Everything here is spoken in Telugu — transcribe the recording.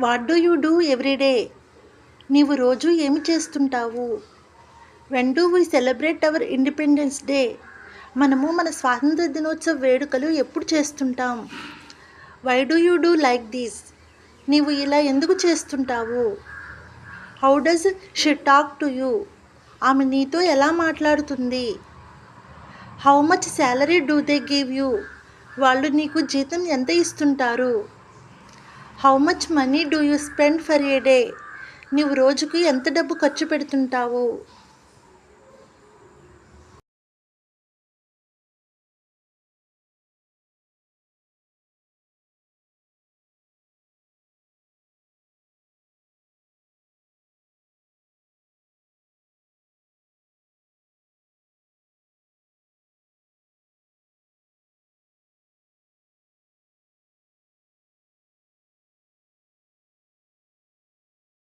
What do you do every day? నీవు రోజు ఏమి చేస్తుంటావు? When do we celebrate our independence day? మనము మన స్వాతంత్ర దినోత్సవ వేడుకలు ఎప్పుడు చేస్తుంటాం? Why do you do like this? నీవు ఇలా ఎందుకు చేస్తుంటావు? How does she talk to you? ఆమె నీతో ఎలా మాట్లాడుతుంది? How much salary do they give you? వాళ్ళు నీకు జీతం ఎంత ఇస్తుంటారు? How much money do you spend for a day? నీవు రోజుకు ఎంత డబ్బు ఖర్చు పెడుతుంటావు?